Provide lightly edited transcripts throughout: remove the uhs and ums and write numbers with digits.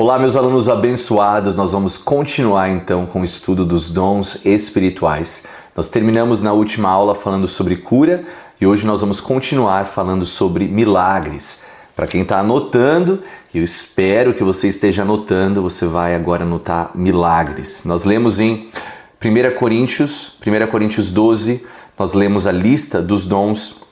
Olá, meus alunos abençoados, nós vamos continuar então com o estudo dos dons espirituais. Nós terminamos na última aula falando sobre cura e hoje nós vamos continuar falando sobre milagres. Para quem está anotando, eu espero que você esteja anotando, você vai agora anotar milagres. Nós lemos em 1 Coríntios 12, nós lemos a lista dos dons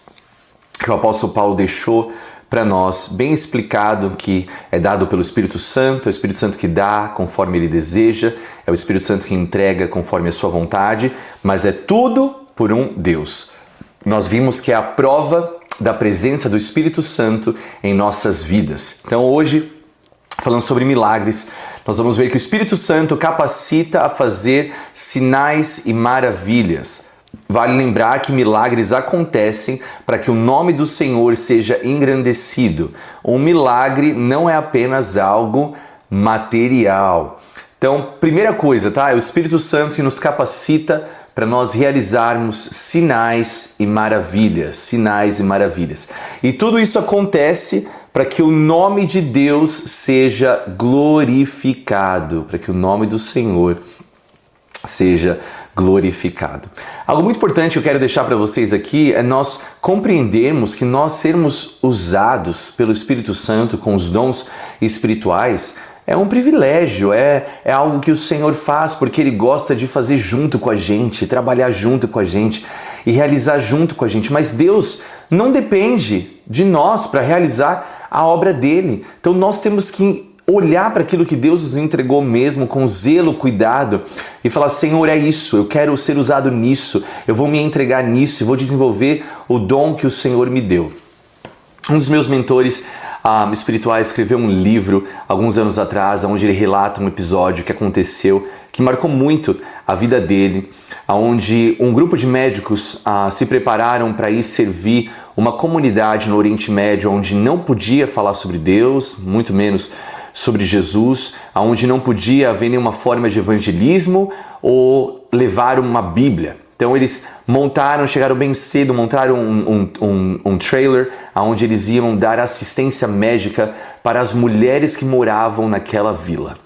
que o apóstolo Paulo deixou para nós, bem explicado, que é dado pelo Espírito Santo, é o Espírito Santo que dá conforme ele deseja, é o Espírito Santo que entrega conforme a sua vontade, mas é tudo por um Deus. Nós vimos que é a prova da presença do Espírito Santo em nossas vidas. Então hoje, falando sobre milagres, nós vamos ver que o Espírito Santo capacita a fazer sinais e maravilhas. Vale lembrar que milagres acontecem para que o nome do Senhor seja engrandecido. Um milagre não é apenas algo material. Então, primeira coisa, tá? É o Espírito Santo que nos capacita para nós realizarmos sinais e maravilhas. Sinais e maravilhas. E tudo isso acontece para que o nome de Deus seja glorificado, para que o nome do Senhor seja glorificado. Algo muito importante que eu quero deixar para vocês aqui é nós compreendermos que nós sermos usados pelo Espírito Santo com os dons espirituais é um privilégio, é algo que o Senhor faz porque Ele gosta de fazer junto com a gente, trabalhar junto com a gente e realizar junto com a gente. Mas Deus não depende de nós para realizar a obra dele. Então nós temos que olhar para aquilo que Deus nos entregou mesmo com zelo, cuidado e falar: Senhor, é isso, eu quero ser usado nisso, eu vou me entregar nisso e vou desenvolver o dom que o Senhor me deu. Um dos meus mentores espirituais escreveu um livro alguns anos atrás, onde ele relata um episódio que aconteceu, que marcou muito a vida dele, onde um grupo de médicos se prepararam para ir servir uma comunidade no Oriente Médio, onde não podia falar sobre Deus, muito menos sobre Jesus, onde não podia haver nenhuma forma de evangelismo ou levar uma Bíblia. Então eles chegaram bem cedo, montaram um trailer onde eles iam dar assistência médica para as mulheres que moravam naquela vila.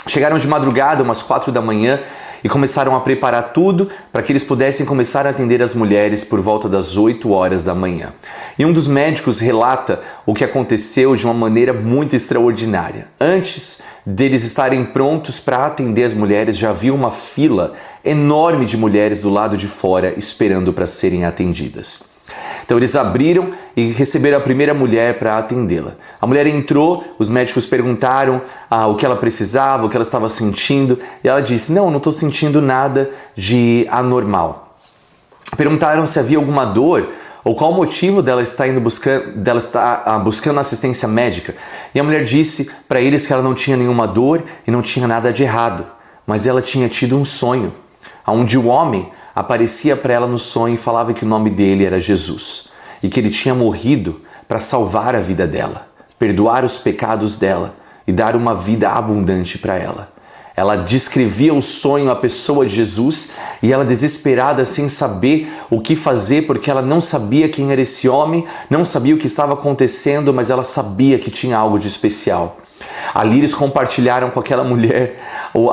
Chegaram de madrugada, umas 4 da manhã, e começaram a preparar tudo para que eles pudessem começar a atender as mulheres por volta das 8 horas da manhã. E um dos médicos relata o que aconteceu de uma maneira muito extraordinária. Antes deles estarem prontos para atender as mulheres, já havia uma fila enorme de mulheres do lado de fora esperando para serem atendidas. Então eles abriram e receberam a primeira mulher para atendê-la. A mulher entrou, os médicos perguntaram o que ela precisava, o que ela estava sentindo, e ela disse: não estou sentindo nada de anormal. Perguntaram se havia alguma dor ou qual o motivo dela estar buscando assistência médica. E a mulher disse para eles que ela não tinha nenhuma dor e não tinha nada de errado, mas ela tinha tido um sonho, onde o homem aparecia para ela no sonho e falava que o nome dele era Jesus e que ele tinha morrido para salvar a vida dela, perdoar os pecados dela e dar uma vida abundante para ela. Ela descrevia o sonho à pessoa de Jesus e ela, desesperada, sem saber o que fazer, porque ela não sabia quem era esse homem, não sabia o que estava acontecendo, mas ela sabia que tinha algo de especial. Ali eles compartilharam com aquela mulher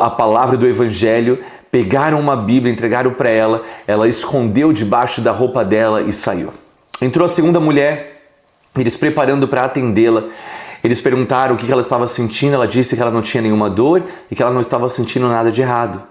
a palavra do Evangelho, pegaram uma Bíblia, entregaram para ela, ela escondeu debaixo da roupa dela e saiu. Entrou a segunda mulher, eles preparando para atendê-la, eles perguntaram o que ela estava sentindo, ela disse que ela não tinha nenhuma dor e que ela não estava sentindo nada de errado.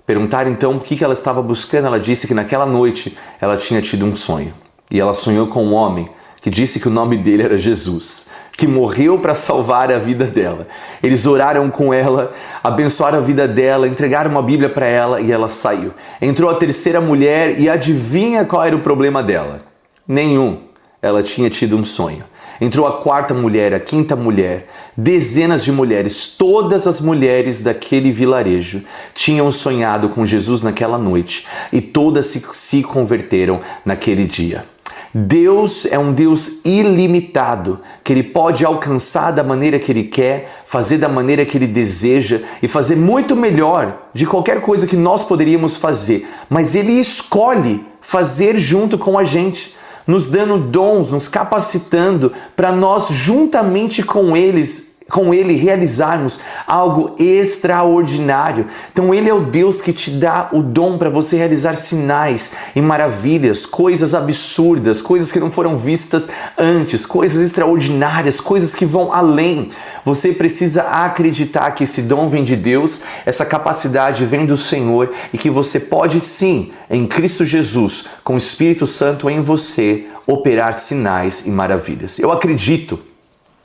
Perguntaram então o que ela estava buscando, ela disse que naquela noite ela tinha tido um sonho. E ela sonhou com um homem que disse que o nome dele era Jesus, que morreu para salvar a vida dela. Eles oraram com ela, abençoaram a vida dela, entregaram uma Bíblia para ela e ela saiu. Entrou a terceira mulher e adivinha qual era o problema dela? Nenhum. Ela tinha tido um sonho. Entrou a quarta mulher, a quinta mulher, dezenas de mulheres, todas as mulheres daquele vilarejo tinham sonhado com Jesus naquela noite e todas se converteram naquele dia. Deus é um Deus ilimitado, que Ele pode alcançar da maneira que Ele quer, fazer da maneira que Ele deseja e fazer muito melhor de qualquer coisa que nós poderíamos fazer. Mas Ele escolhe fazer junto com a gente, nos dando dons, nos capacitando para nós, juntamente com eles, com Ele realizarmos algo extraordinário. Então Ele é o Deus que te dá o dom para você realizar sinais e maravilhas, coisas absurdas, coisas que não foram vistas antes, coisas extraordinárias, coisas que vão além. Você precisa acreditar que esse dom vem de Deus, essa capacidade vem do Senhor e que você pode sim, em Cristo Jesus, com o Espírito Santo em você, operar sinais e maravilhas. Eu acredito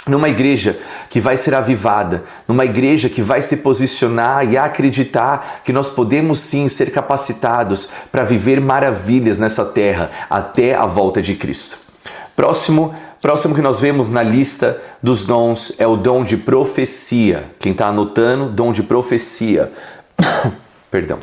numa igreja que vai ser avivada, numa igreja que vai se posicionar e acreditar que nós podemos sim ser capacitados para viver maravilhas nessa terra até a volta de Cristo. Próximo que nós vemos na lista dos dons é o dom de profecia. Quem está anotando, dom de profecia. Perdão.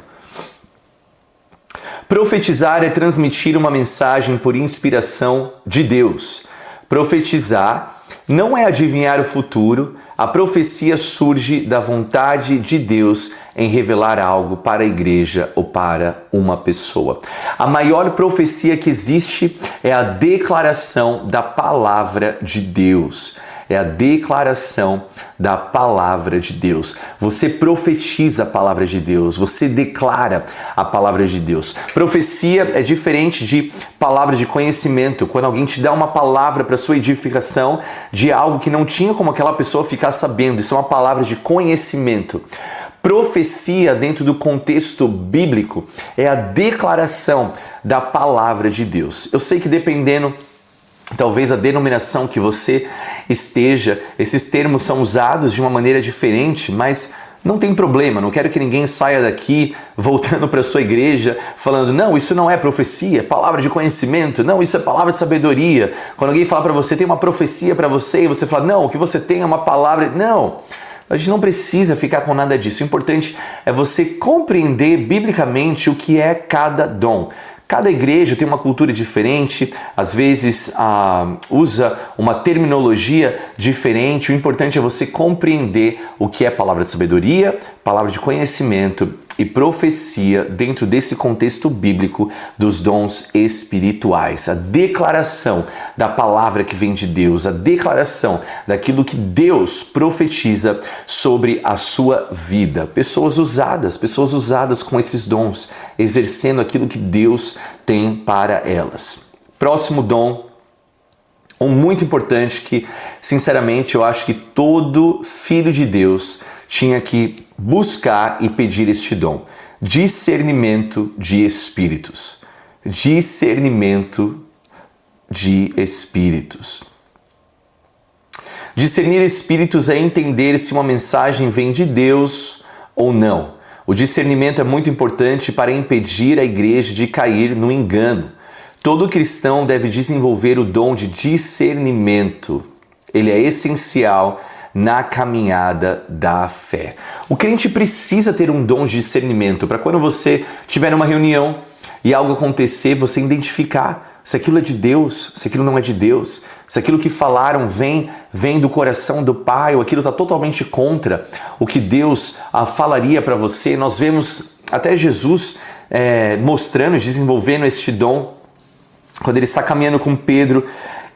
Profetizar é transmitir uma mensagem por inspiração de Deus. Profetizar não é adivinhar o futuro, a profecia surge da vontade de Deus em revelar algo para a igreja ou para uma pessoa. A maior profecia que existe é a declaração da palavra de Deus. É a declaração da palavra de Deus. Você profetiza a palavra de Deus, você declara a palavra de Deus. Profecia é diferente de palavra de conhecimento. Quando alguém te dá uma palavra para sua edificação de algo que não tinha como aquela pessoa ficar sabendo, isso é uma palavra de conhecimento. Profecia, dentro do contexto bíblico, é a declaração da palavra de Deus. Eu sei que dependendo talvez a denominação que você esteja, esses termos são usados de uma maneira diferente, mas não tem problema, não quero que ninguém saia daqui voltando para a sua igreja falando, não, isso não é profecia, é palavra de conhecimento, não, isso é palavra de sabedoria. Quando alguém fala para você, tem uma profecia para você, e você fala, não, o que você tem é uma palavra, não. A gente não precisa ficar com nada disso, o importante é você compreender biblicamente o que é cada dom. Cada igreja tem uma cultura diferente, às vezes usa uma terminologia diferente. O importante é você compreender o que é palavra de sabedoria, palavra de conhecimento e profecia dentro desse contexto bíblico dos dons espirituais. A declaração da palavra que vem de Deus, a declaração daquilo que Deus profetiza sobre a sua vida. Pessoas usadas com esses dons, exercendo aquilo que Deus tem para elas. Próximo dom, um muito importante que, sinceramente, eu acho que todo filho de Deus tinha que buscar e pedir este dom. Discernimento de espíritos. Discernimento de espíritos. Discernir espíritos é entender se uma mensagem vem de Deus ou não. O discernimento é muito importante para impedir a igreja de cair no engano. Todo cristão deve desenvolver o dom de discernimento. Ele é essencial na caminhada da fé. O crente precisa ter um dom de discernimento para quando você estiver numa reunião e algo acontecer, você identificar se aquilo é de Deus, se aquilo não é de Deus, se aquilo que falaram vem do coração do Pai ou aquilo está totalmente contra o que Deus falaria para você. Nós vemos até Jesus mostrando, desenvolvendo este dom, quando ele está caminhando com Pedro,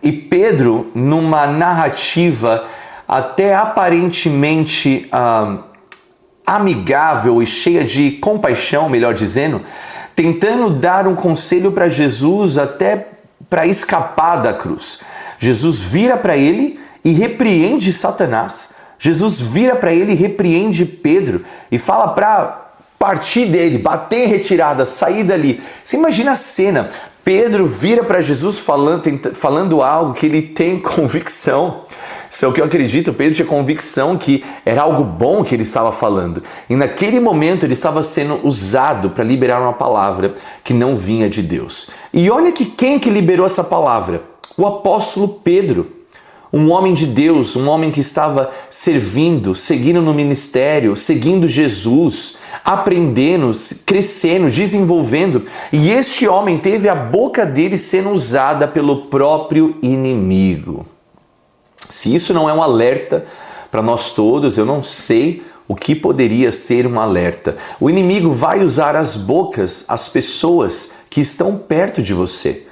e Pedro, numa narrativa até aparentemente amigável e cheia de compaixão, melhor dizendo, tentando dar um conselho para Jesus até para escapar da cruz. Jesus vira para ele e repreende Satanás. Jesus vira para ele e repreende Pedro e fala para partir dele, bater em retirada, sair dali. Você imagina a cena. Pedro vira para Jesus falando algo que ele tem convicção. Isso é o que eu acredito. Pedro tinha convicção que era algo bom que ele estava falando. E naquele momento ele estava sendo usado para liberar uma palavra que não vinha de Deus. E olha que quem que liberou essa palavra? O apóstolo Pedro. Um homem de Deus, um homem que estava servindo, seguindo no ministério, seguindo Jesus, aprendendo, crescendo, desenvolvendo. E este homem teve a boca dele sendo usada pelo próprio inimigo. Se isso não é um alerta para nós todos, eu não sei o que poderia ser um alerta. O inimigo vai usar as bocas, as pessoas que estão perto de você.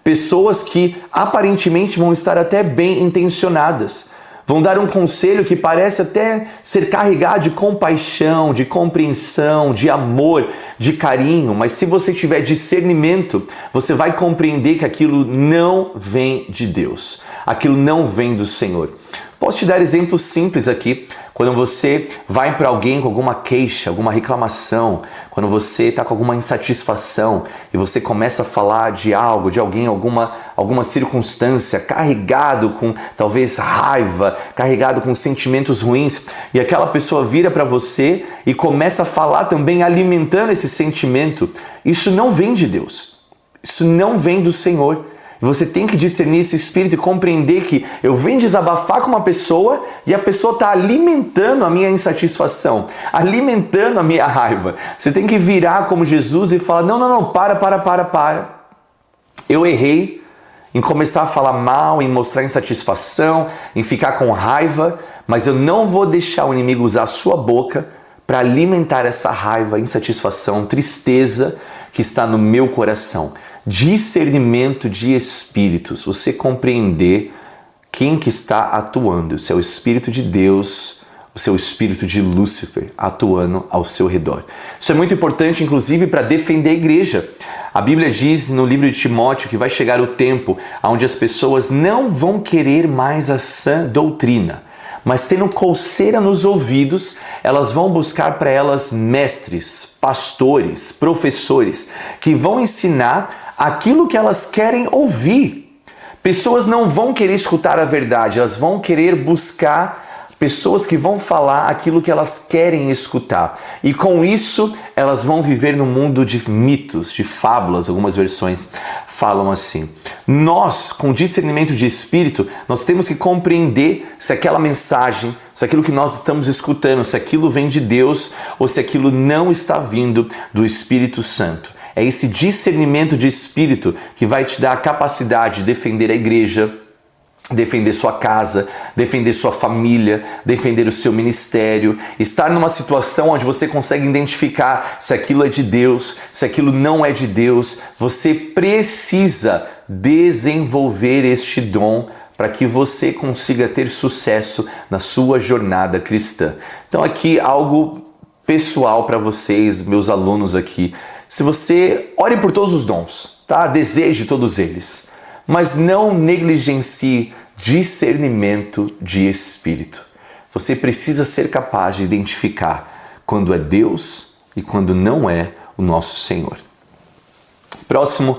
Pessoas que aparentemente vão estar até bem intencionadas. vão dar um conselho que parece até ser carregado de compaixão, de compreensão, de amor, de carinho, mas se você tiver discernimento, você vai compreender que aquilo não vem de Deus, aquilo não vem do Senhor. Posso te dar exemplos simples aqui. Quando você vai para alguém com alguma queixa, alguma reclamação, quando você está com alguma insatisfação e você começa a falar de algo, de alguém, alguma circunstância, carregado com talvez raiva, carregado com sentimentos ruins, e aquela pessoa vira para você e começa a falar também alimentando esse sentimento, isso não vem de Deus, isso não vem do Senhor. Você tem que discernir esse espírito e compreender que eu venho desabafar com uma pessoa e a pessoa está alimentando a minha insatisfação, alimentando a minha raiva. Você tem que virar como Jesus e falar, não, para. Eu errei em começar a falar mal, em mostrar insatisfação, em ficar com raiva, mas eu não vou deixar o inimigo usar a sua boca para alimentar essa raiva, insatisfação, tristeza que está no meu coração. Discernimento de espíritos, você compreender quem que está atuando, se é o Espírito de Deus, o seu espírito de Lúcifer atuando ao seu redor. Isso é muito importante, inclusive, para defender a igreja. A Bíblia diz no livro de Timóteo que vai chegar o tempo onde as pessoas não vão querer mais a sã doutrina, mas tendo coceira nos ouvidos, elas vão buscar para elas mestres, pastores, professores, que vão ensinar aquilo que elas querem ouvir. Pessoas não vão querer escutar a verdade, elas vão querer buscar pessoas que vão falar aquilo que elas querem escutar. E com isso, elas vão viver no mundo de mitos, de fábulas, algumas versões falam assim. Nós, com discernimento de espírito, nós temos que compreender se aquela mensagem, se aquilo que nós estamos escutando, se aquilo vem de Deus ou se aquilo não está vindo do Espírito Santo. É esse discernimento de espírito que vai te dar a capacidade de defender a igreja, defender sua casa, defender sua família, defender o seu ministério, estar numa situação onde você consegue identificar se aquilo é de Deus, se aquilo não é de Deus. Você precisa desenvolver este dom para que você consiga ter sucesso na sua jornada cristã. Então aqui algo pessoal para vocês, meus alunos aqui. Se você ore por todos os dons, tá? Deseje todos eles, mas não negligencie discernimento de espírito. Você precisa ser capaz de identificar quando é Deus e quando não é o nosso Senhor. Próximo,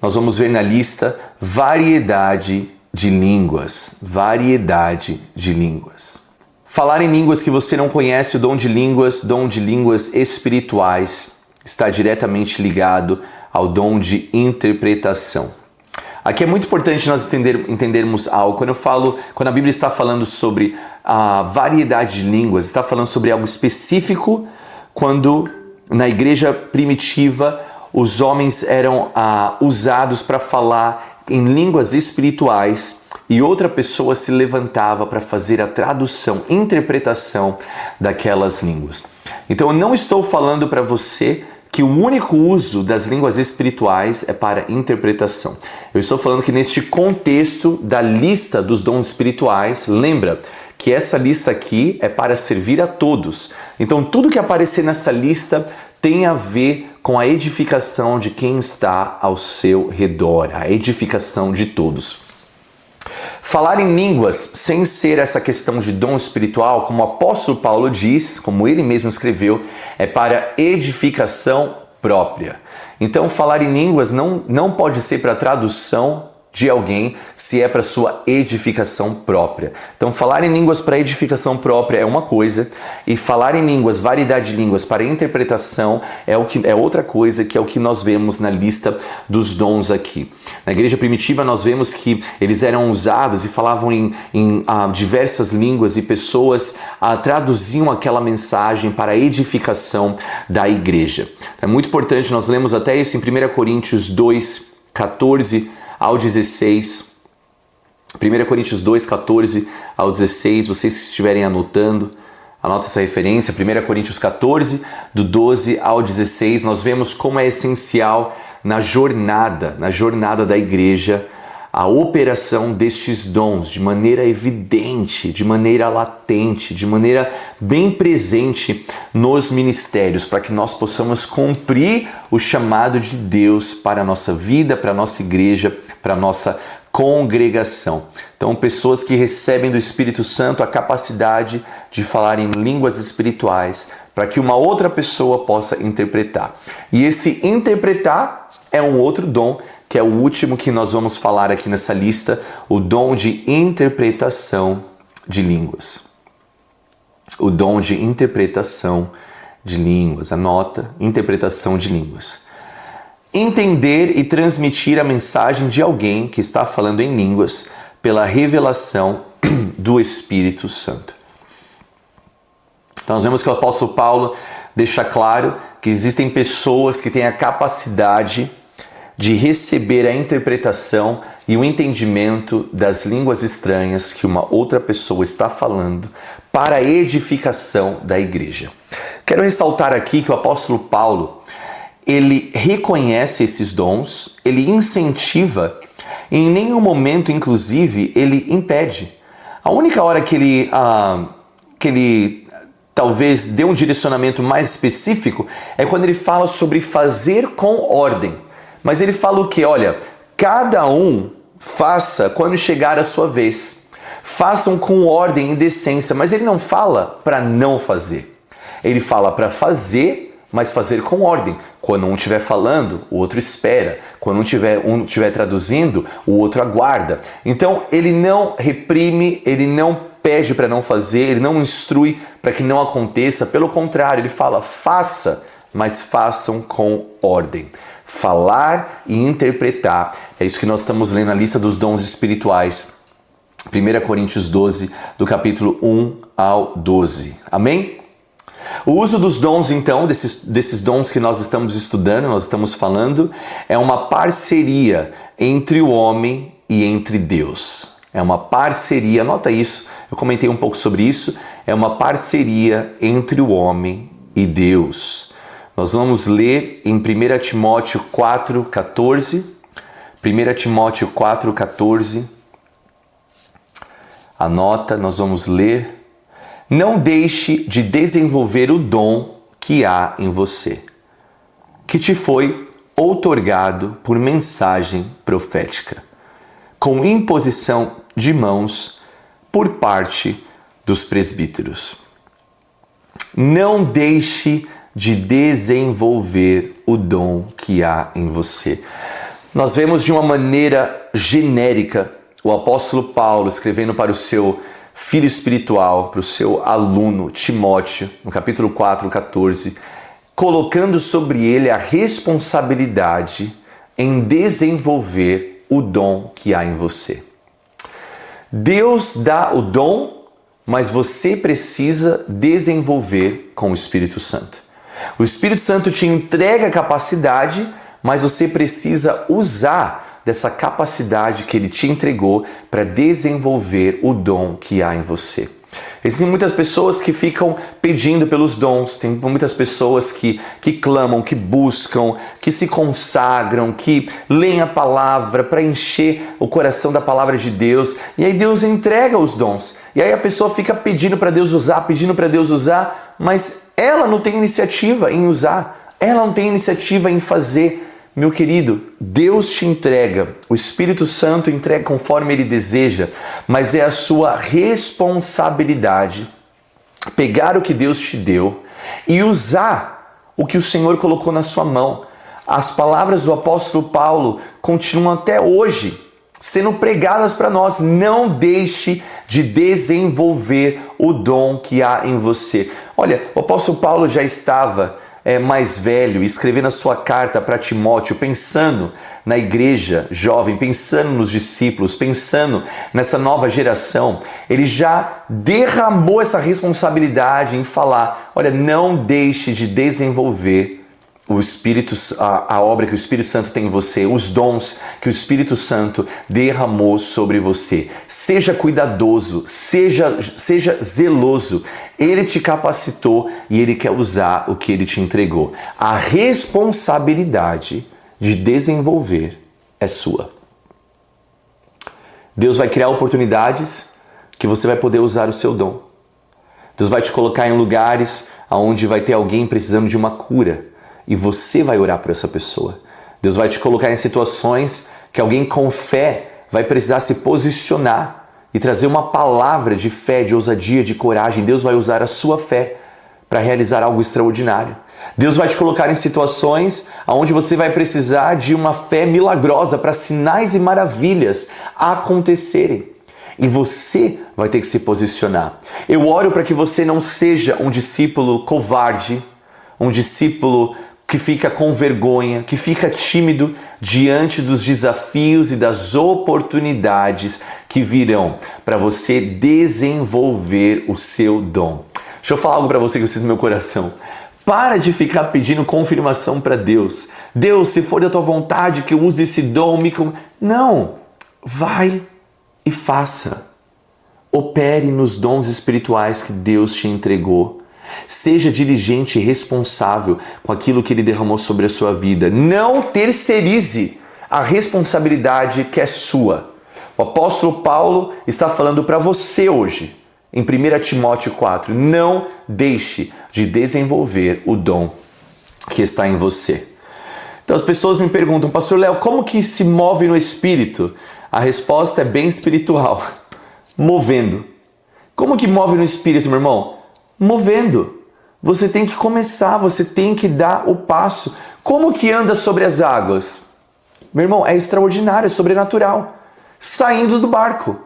nós vamos ver na lista variedade de línguas. Variedade de línguas. Falar em línguas que você não conhece, o dom de línguas espirituais, está diretamente ligado ao dom de interpretação. Aqui é muito importante nós entendermos algo. Quando a Bíblia está falando sobre a variedade de línguas, está falando sobre algo específico, quando na igreja primitiva os homens eram usados para falar em línguas espirituais e outra pessoa se levantava para fazer a tradução, interpretação daquelas línguas. Então eu não estou falando para você que o único uso das línguas espirituais é para interpretação. Eu estou falando que neste contexto da lista dos dons espirituais, lembra que essa lista aqui é para servir a todos. Então tudo que aparecer nessa lista tem a ver com a edificação de quem está ao seu redor, a edificação de todos. Falar em línguas sem ser essa questão de dom espiritual, como o apóstolo Paulo diz, como ele mesmo escreveu, é para edificação própria. Então, falar em línguas não pode ser para tradução de alguém se é para sua edificação própria. Então, falar em línguas para edificação própria é uma coisa, e falar em línguas, variedade de línguas para interpretação é outra coisa, que é o que nós vemos na lista dos dons aqui. Na igreja primitiva nós vemos que eles eram usados e falavam em diversas línguas e pessoas traduziam aquela mensagem para a edificação da igreja. É muito importante, nós lemos até isso em 1 Coríntios 2, 14 ao 16, 1 Coríntios 2, 14 ao 16, vocês que estiverem anotando, anota essa referência, 1 Coríntios 14, do 12 ao 16, nós vemos como é essencial na jornada da igreja, a operação destes dons de maneira evidente, de maneira latente, de maneira bem presente nos ministérios, para que nós possamos cumprir o chamado de Deus para a nossa vida, para a nossa igreja, para a nossa congregação. Então, pessoas que recebem do Espírito Santo a capacidade de falar em línguas espirituais, para que uma outra pessoa possa interpretar. E esse interpretar é um outro dom, que é o último que nós vamos falar aqui nessa lista, o dom de interpretação de línguas. O dom de interpretação de línguas. Anota, interpretação de línguas. Entender e transmitir a mensagem de alguém que está falando em línguas pela revelação do Espírito Santo. Então nós vemos que o apóstolo Paulo deixa claro que existem pessoas que têm a capacidade de receber a interpretação e o entendimento das línguas estranhas que uma outra pessoa está falando para a edificação da igreja. Quero ressaltar aqui que o apóstolo Paulo, ele reconhece esses dons, ele incentiva, e em nenhum momento, inclusive, ele impede. A única hora que ele talvez dê um direcionamento mais específico é quando ele fala sobre fazer com ordem. Mas ele fala o quê? Olha, cada um faça quando chegar a sua vez. Façam com ordem e decência, mas ele não fala para não fazer. Ele fala para fazer, mas fazer com ordem. Quando um estiver falando, o outro espera. Quando um estiver traduzindo, o outro aguarda. Então, ele não reprime, ele não pede para não fazer, ele não instrui para que não aconteça. Pelo contrário, ele fala, faça, mas façam com ordem. Falar e interpretar. É isso que nós estamos lendo na lista dos dons espirituais. 1 Coríntios 12, do capítulo 1 ao 12. Amém? O uso dos dons, então, desses dons que nós estamos estudando, nós estamos falando, é uma parceria entre o homem e entre Deus. É uma parceria, anota isso, eu comentei um pouco sobre isso, é uma parceria entre o homem e Deus. Nós vamos ler em 1 Timóteo 4,14. 1 Timóteo 4,14. Anota, nós vamos ler. Não deixe de desenvolver o dom que há em você, que te foi outorgado por mensagem profética, com imposição de mãos por parte dos presbíteros. Não deixe de desenvolver o dom que há em você. Nós vemos de uma maneira genérica o apóstolo Paulo escrevendo para o seu filho espiritual, para o seu aluno Timóteo, no capítulo 4, 14, colocando sobre ele a responsabilidade em desenvolver o dom que há em você. Deus dá o dom, mas você precisa desenvolver com o Espírito Santo. O Espírito Santo te entrega a capacidade, mas você precisa usar dessa capacidade que ele te entregou para desenvolver o dom que há em você. Existem muitas pessoas que ficam pedindo pelos dons, tem muitas pessoas que clamam, que buscam, que se consagram, que leem a palavra para encher o coração da palavra de Deus, e aí Deus entrega os dons. E aí a pessoa fica pedindo para Deus usar, mas ela não tem iniciativa em usar, ela não tem iniciativa em fazer. Meu querido, Deus te entrega, o Espírito Santo entrega conforme Ele deseja, mas é a sua responsabilidade pegar o que Deus te deu e usar o que o Senhor colocou na sua mão. As palavras do apóstolo Paulo continuam até hoje sendo pregadas para nós. Não deixe de desenvolver o dom que há em você. Olha, o apóstolo Paulo já estava mais velho, escrevendo a sua carta para Timóteo, pensando na igreja jovem, pensando nos discípulos, pensando nessa nova geração. Ele já derramou essa responsabilidade em falar, olha, não deixe de desenvolver o Espírito, a obra que o Espírito Santo tem em você, os dons que o Espírito Santo derramou sobre você. Seja cuidadoso, seja zeloso. Ele te capacitou e Ele quer usar o que Ele te entregou. A responsabilidade de desenvolver é sua. Deus vai criar oportunidades que você vai poder usar o seu dom. Deus vai te colocar em lugares onde vai ter alguém precisando de uma cura e você vai orar por essa pessoa. Deus vai te colocar em situações que alguém com fé vai precisar se posicionar e trazer uma palavra de fé, de ousadia, de coragem. Deus vai usar a sua fé para realizar algo extraordinário. Deus vai te colocar em situações onde você vai precisar de uma fé milagrosa para sinais e maravilhas acontecerem. E você vai ter que se posicionar. Eu oro para que você não seja um discípulo covarde, um discípulo que fica com vergonha, que fica tímido diante dos desafios e das oportunidades que virão para você desenvolver o seu dom. Deixa eu falar algo para você que eu sinto no meu coração. Para de ficar pedindo confirmação para Deus. Deus, se for da tua vontade que eu use esse dom, Não, vai e faça. Opere nos dons espirituais que Deus te entregou. Seja diligente e responsável com aquilo que Ele derramou sobre a sua vida. Não terceirize a responsabilidade que é sua. O apóstolo Paulo está falando para você hoje, em 1 Timóteo 4, não deixe de desenvolver o dom que está em você. Então as pessoas me perguntam, pastor Léo, como que se move no Espírito? A resposta é bem espiritual, movendo. Como que move no Espírito, meu irmão? Movendo. Você tem que começar, você tem que dar o passo. Como que anda sobre as águas? Meu irmão, é extraordinário, é sobrenatural. Saindo do barco.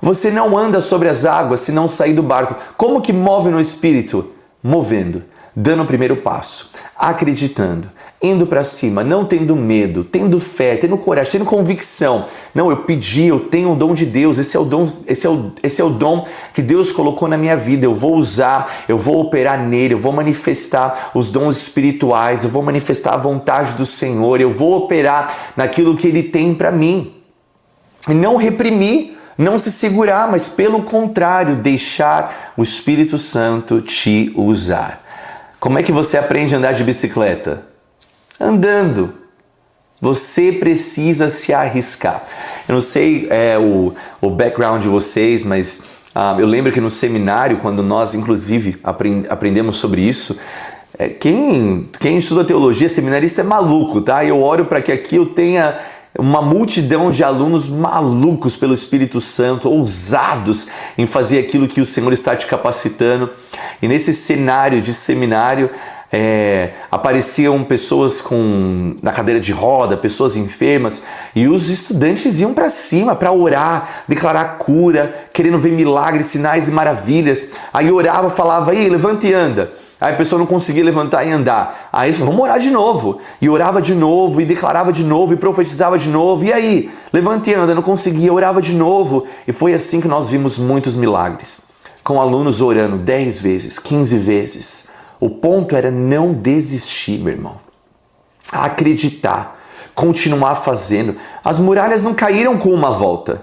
Você não anda sobre as águas se não sair do barco. Como que move no Espírito? Movendo, dando o primeiro passo, acreditando, indo para cima, não tendo medo, tendo fé, tendo coragem, tendo convicção. Não, eu pedi, eu tenho o dom de Deus, esse é o dom que Deus colocou na minha vida, eu vou usar, eu vou operar nele, eu vou manifestar os dons espirituais, eu vou manifestar a vontade do Senhor, eu vou operar naquilo que Ele tem para mim. E não reprimir, não se segurar, mas pelo contrário, deixar o Espírito Santo te usar. Como é que você aprende a andar de bicicleta? Andando. Você precisa se arriscar. Eu não sei o background de vocês, mas eu lembro que no seminário, quando nós inclusive aprendemos sobre isso, quem estuda teologia, seminarista é maluco, tá? Eu oro para que aqui eu tenha uma multidão de alunos malucos pelo Espírito Santo, ousados em fazer aquilo que o Senhor está te capacitando. E nesse cenário de seminário, apareciam pessoas na cadeira de roda, pessoas enfermas, e os estudantes iam para cima para orar, declarar cura, querendo ver milagres, sinais e maravilhas. Aí orava, falava, ei, levanta e anda. Aí a pessoa não conseguia levantar e andar. Aí eles falavam, vamos orar de novo. E orava de novo, e declarava de novo, e profetizava de novo. E aí? Levanta e anda, não conseguia, orava de novo. E foi assim que nós vimos muitos milagres. Com alunos orando 10 vezes, 15 vezes. O ponto era não desistir, meu irmão. Acreditar, continuar fazendo. As muralhas não caíram com uma volta.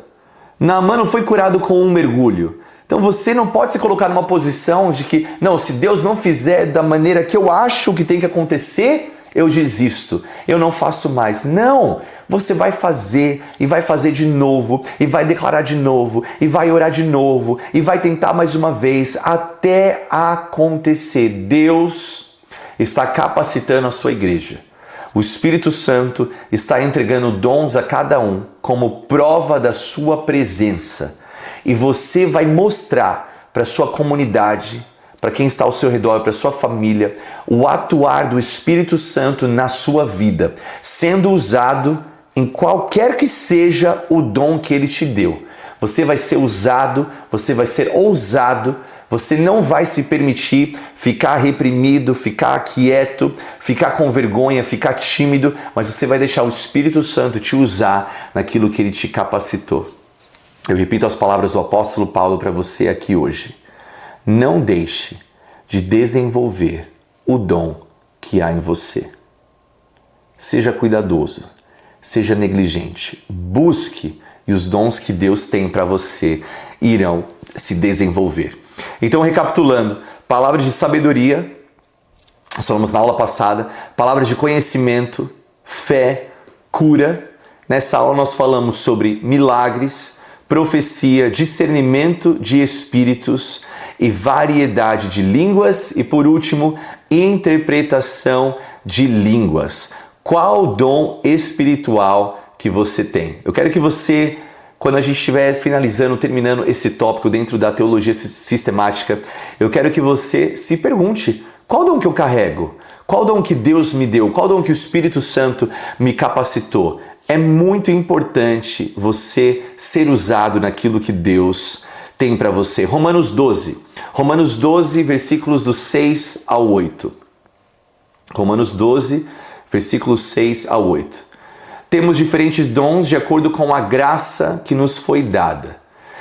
Naamã não foi curado com um mergulho. Então você não pode se colocar numa posição de que, não, se Deus não fizer da maneira que eu acho que tem que acontecer, eu desisto, eu não faço mais. Não, você vai fazer e vai fazer de novo, e vai declarar de novo, e vai orar de novo, e vai tentar mais uma vez, até acontecer. Deus está capacitando a sua igreja. O Espírito Santo está entregando dons a cada um como prova da sua presença. E você vai mostrar para a sua comunidade, para quem está ao seu redor, para a sua família, o atuar do Espírito Santo na sua vida, sendo usado em qualquer que seja o dom que Ele te deu. Você vai ser usado, você vai ser ousado, você não vai se permitir ficar reprimido, ficar quieto, ficar com vergonha, ficar tímido, mas você vai deixar o Espírito Santo te usar naquilo que Ele te capacitou. Eu repito as palavras do apóstolo Paulo para você aqui hoje. Não deixe de desenvolver o dom que há em você. Seja cuidadoso, seja negligente, busque e os dons que Deus tem para você irão se desenvolver. Então, recapitulando, palavras de sabedoria, nós falamos na aula passada, palavras de conhecimento, fé, cura. Nessa aula nós falamos sobre milagres, profecia, discernimento de espíritos e variedade de línguas e, por último, interpretação de línguas. Qual dom espiritual que você tem? Eu quero que você, quando a gente estiver finalizando, terminando esse tópico dentro da teologia sistemática, eu quero que você se pergunte: qual dom que eu carrego? Qual dom que Deus me deu? Qual dom que o Espírito Santo me capacitou? É muito importante você ser usado naquilo que Deus tem para você. Romanos 12, versículos do 6 ao 8. Romanos 12, versículos 6 ao 8. Temos diferentes dons de acordo com a graça que nos foi dada.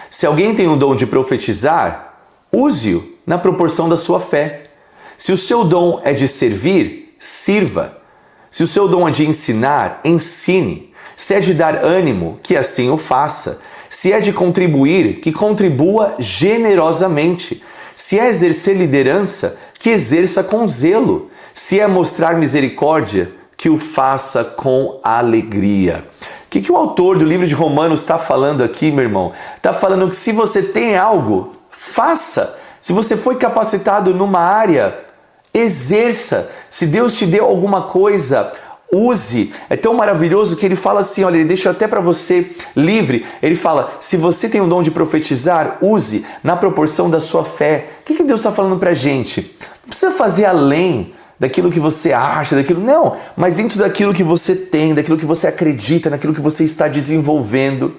Se alguém tem o dom de profetizar, use-o na proporção da sua fé. Se o seu dom é de servir, sirva. Se o seu dom é de ensinar, ensine. Se é de dar ânimo, que assim o faça. Se é de contribuir, que contribua generosamente. Se é exercer liderança, que exerça com zelo. Se é mostrar misericórdia, que o faça com alegria. O que o autor do livro de Romanos está falando aqui, meu irmão? Está falando que se você tem algo, faça. Se você foi capacitado numa área, exerça. Se Deus te deu alguma coisa, use. É tão maravilhoso que ele fala assim, olha, ele deixa até para você livre. Ele fala, se você tem o dom de profetizar, use na proporção da sua fé. O que Deus está falando para a gente? Não precisa fazer além daquilo que você acha, daquilo, não, mas dentro daquilo que você tem, daquilo que você acredita, naquilo que você está desenvolvendo,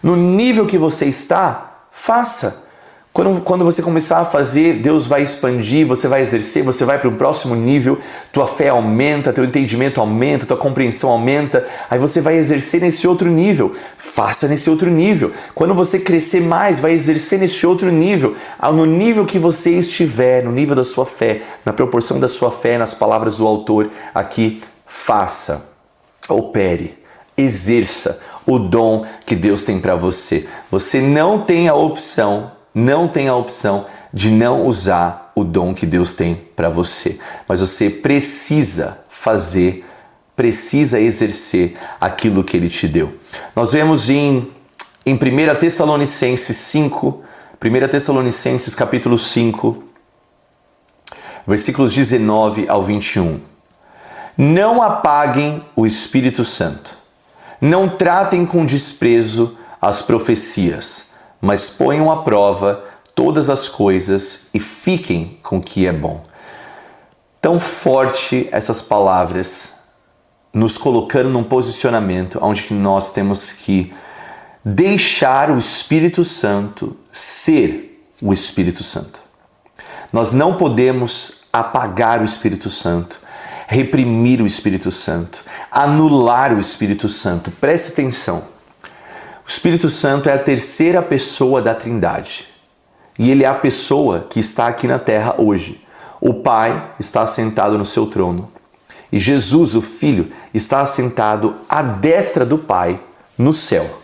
no nível que você está, faça. Quando você começar a fazer, Deus vai expandir, você vai exercer, você vai para um próximo nível, tua fé aumenta, teu entendimento aumenta, tua compreensão aumenta, aí você vai exercer nesse outro nível, faça nesse outro nível. Quando você crescer mais, vai exercer nesse outro nível, no nível que você estiver, no nível da sua fé, na proporção da sua fé, nas palavras do autor aqui, faça, opere, exerça o dom que Deus tem para você. Você não tem a opção de não usar o dom que Deus tem para você. Mas você precisa fazer, precisa exercer aquilo que Ele te deu. Nós vemos em 1 Tessalonicenses 5, 1 Tessalonicenses capítulo 5, versículos 19 ao 21. Não apaguem o Espírito Santo. Não tratem com desprezo as profecias, mas ponham à prova todas as coisas e fiquem com o que é bom. Tão forte essas palavras, nos colocando num posicionamento onde nós temos que deixar o Espírito Santo ser o Espírito Santo. Nós não podemos apagar o Espírito Santo, reprimir o Espírito Santo, anular o Espírito Santo. Preste atenção. O Espírito Santo é a terceira pessoa da Trindade. E ele é a pessoa que está aqui na terra hoje. O Pai está assentado no seu trono. E Jesus, o Filho, está assentado à destra do Pai no céu.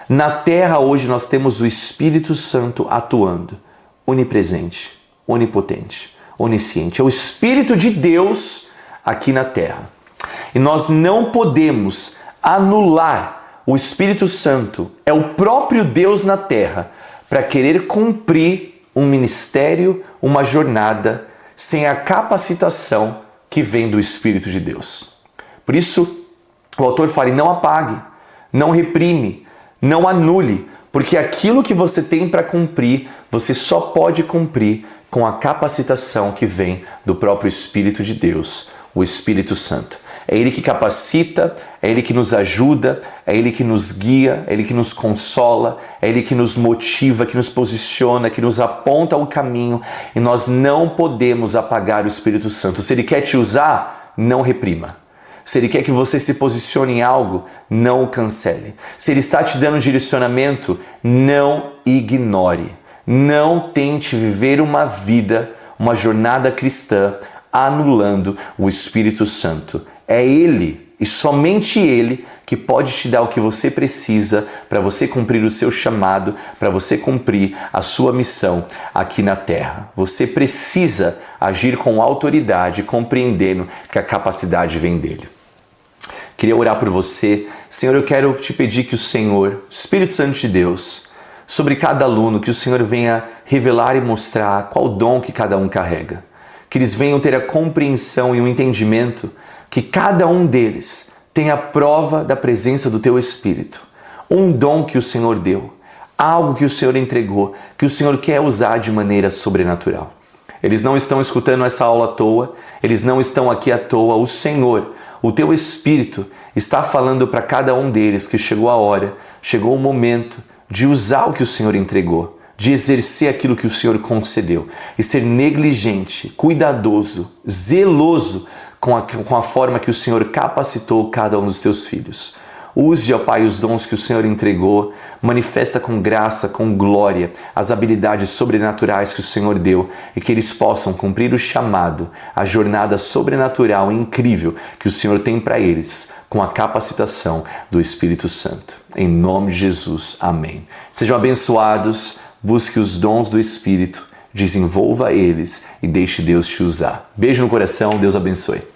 Na terra hoje nós temos o Espírito Santo atuando. Onipresente, onipotente, onisciente. É o Espírito de Deus aqui na terra. E nós não podemos anular o Espírito Santo, é o próprio Deus na terra, para querer cumprir um ministério, uma jornada, sem a capacitação que vem do Espírito de Deus. Por isso, o autor fala, não apague, não reprime, não anule, porque aquilo que você tem para cumprir, você só pode cumprir com a capacitação que vem do próprio Espírito de Deus, o Espírito Santo. É Ele que capacita, é Ele que nos ajuda, é Ele que nos guia, é Ele que nos consola, é Ele que nos motiva, que nos posiciona, que nos aponta o caminho. E nós não podemos apagar o Espírito Santo. Se Ele quer te usar, não reprima. Se Ele quer que você se posicione em algo, não o cancele. Se Ele está te dando direcionamento, não ignore. Não tente viver uma vida, uma jornada cristã, anulando o Espírito Santo. É Ele, e somente Ele, que pode te dar o que você precisa para você cumprir o seu chamado, para você cumprir a sua missão aqui na terra. Você precisa agir com autoridade, compreendendo que a capacidade vem dele. Queria orar por você. Senhor, eu quero te pedir que o Senhor, Espírito Santo de Deus, sobre cada aluno, que o Senhor venha revelar e mostrar qual dom que cada um carrega. Que eles venham ter a compreensão e o entendimento que cada um deles tem a prova da presença do Teu Espírito. Um dom que o Senhor deu, algo que o Senhor entregou, que o Senhor quer usar de maneira sobrenatural. Eles não estão escutando essa aula à toa, eles não estão aqui à toa. O Senhor, o Teu Espírito, está falando para cada um deles que chegou a hora, chegou o momento de usar o que o Senhor entregou, de exercer aquilo que o Senhor concedeu e ser negligente, cuidadoso, zeloso com a forma que o Senhor capacitou cada um dos Teus filhos. Use, ó Pai, os dons que o Senhor entregou, manifesta com graça, com glória, as habilidades sobrenaturais que o Senhor deu e que eles possam cumprir o chamado, a jornada sobrenatural e incrível que o Senhor tem para eles, com a capacitação do Espírito Santo. Em nome de Jesus, amém. Sejam abençoados, busque os dons do Espírito, desenvolva eles e deixe Deus te usar. Beijo no coração, Deus abençoe.